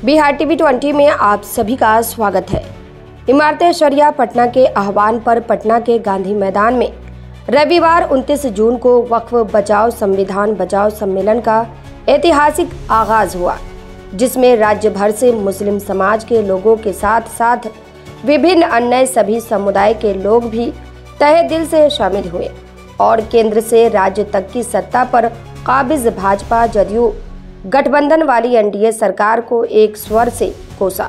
Bihar TV 20 में आप सभी का स्वागत है। इमारत शरिया पटना के आह्वान पर पटना के गांधी मैदान में रविवार 29 जून को वक्फ बचाओ संविधान बचाओ सम्मेलन का ऐतिहासिक आगाज हुआ, जिसमें राज्य भर से मुस्लिम समाज के लोगों के साथ साथ विभिन्न अन्य सभी समुदाय के लोग भी तहे दिल से शामिल हुए और केंद्र से राज्य तक की सत्ता पर काबिज भाजपा जदयू गठबंधन वाली एनडीए सरकार को एक स्वर से कोसा।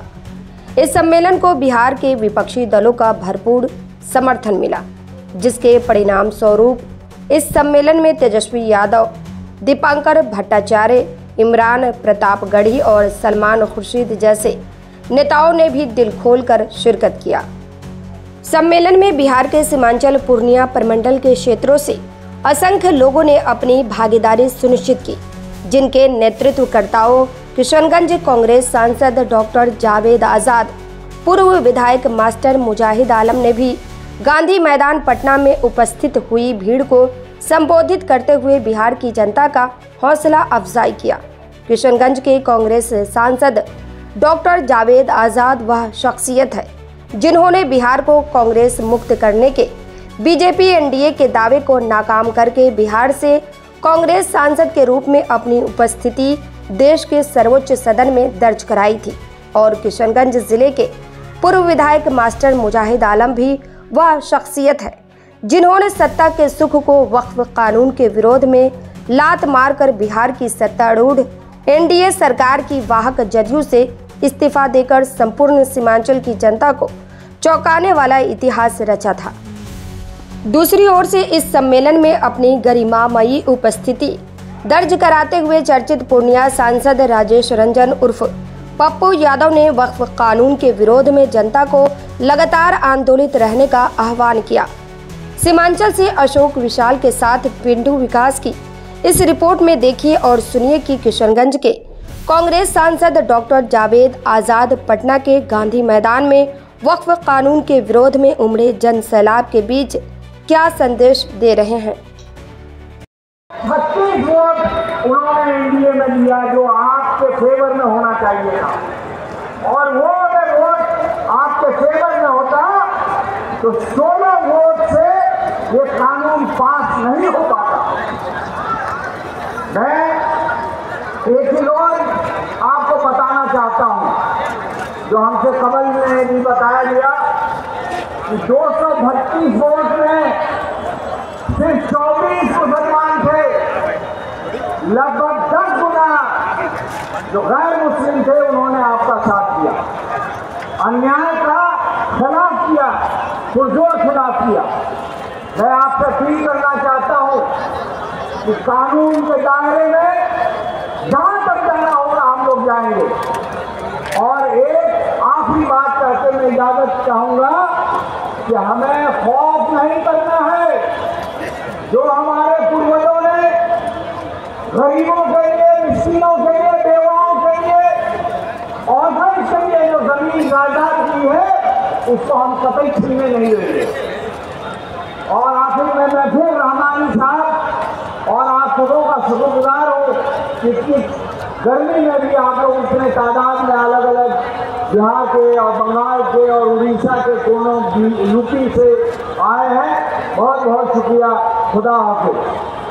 इस सम्मेलन को बिहार के विपक्षी दलों का भरपूर समर्थन मिला, जिसके परिणाम स्वरूप इस सम्मेलन में तेजस्वी यादव, दीपांकर भट्टाचार्य, इमरान प्रतापगढ़ी और सलमान खुर्शीद जैसे नेताओं ने भी दिल खोलकर शिरकत किया। सम्मेलन में बिहार के सीमांचल पूर्णिया प्रमंडल के क्षेत्रों से असंख्य लोगों ने अपनी भागीदारी सुनिश्चित की, जिनके नेतृत्वकर्ताओं किशनगंज कांग्रेस सांसद डॉक्टर जावेद आजाद, पूर्व विधायक मास्टर मुजाहिद आलम ने भी गांधी मैदान पटना में उपस्थित हुई भीड़ को संबोधित करते हुए बिहार की जनता का हौसला अफजाई किया। किशनगंज के कांग्रेस सांसद डॉक्टर जावेद आजाद वह शख्सियत है जिन्होंने बिहार को कांग्रेस मुक्त करने के बीजेपी एनडीए के दावे को नाकाम करके बिहार से कांग्रेस सांसद के रूप में अपनी उपस्थिति देश के सर्वोच्च सदन में दर्ज कराई थी और किशनगंज जिले के पूर्व विधायक मास्टर मुजाहिद आलम भी वह शख्सियत है जिन्होंने सत्ता के सुख को वक्फ कानून के विरोध में लात मारकर बिहार की सत्तारूढ़ एनडीए सरकार की वाहक जदयू से इस्तीफा देकर संपूर्ण सीमांचल की जनता को चौंकाने वाला इतिहास रचा था। दूसरी ओर से इस सम्मेलन में अपनी गरिमामयी उपस्थिति दर्ज कराते हुए चर्चित पूर्णिया सांसद राजेश रंजन उर्फ पप्पू यादव ने वक्फ कानून के विरोध में जनता को लगातार आंदोलित रहने का आह्वान किया। सीमांचल से अशोक विशाल के साथ पिंटू विकास की इस रिपोर्ट में देखिए और सुनिए कि किशनगंज के कांग्रेस सांसद डॉक्टर जावेद आजाद पटना के गांधी मैदान में वक्फ कानून के विरोध में उमड़े जन सैलाब के बीच क्या संदेश दे रहे हैं। 32 वोट उन्होंने एनडीए में दिया जो आपके फेवर में होना चाहिए था, और वो अगर वोट आपके फेवर में होता तो 16 वोट से ये कानून पास नहीं हो पाता। मैं एक ही और आपको बताना चाहता हूं, जो हमसे कमल ने भी बताया गया कि 232 वोट में सिर्फ 24 मुसलमान थे, लगभग 10 गुना जो गैर मुस्लिम थे उन्होंने आपका साथ दिया, अन्याय का खिलाफ किया, पुरजोर खिलाफ किया। मैं आपसे अपील करना चाहता हूं कि कानून के दायरे में जहां तक जाना होगा हम लोग जाएंगे। और एक आखिरी बात कहते मैं इजाजत चाहूंगा कि हमें खौफ नहीं करना है। जो हमारे पूर्वजों ने गरीबों के लिए, मिस्किनों के लिए, बेवाओं के लिए और के लिए जो जमीन जायदाद की है उसको हम कतई छीनने नहीं देंगे। और आखिर में मैं फिर रहमानी साहब और आप सबों का शुक्रगुजार हूँ कि इतनी गर्मी में भी आप लोग इतने तादाद में अलग अलग बिहार के और बंगाल के और उड़ीसा के कोनों यूपी से आए हैं। बहुत बहुत शुक्रिया। खुदा हाफिज।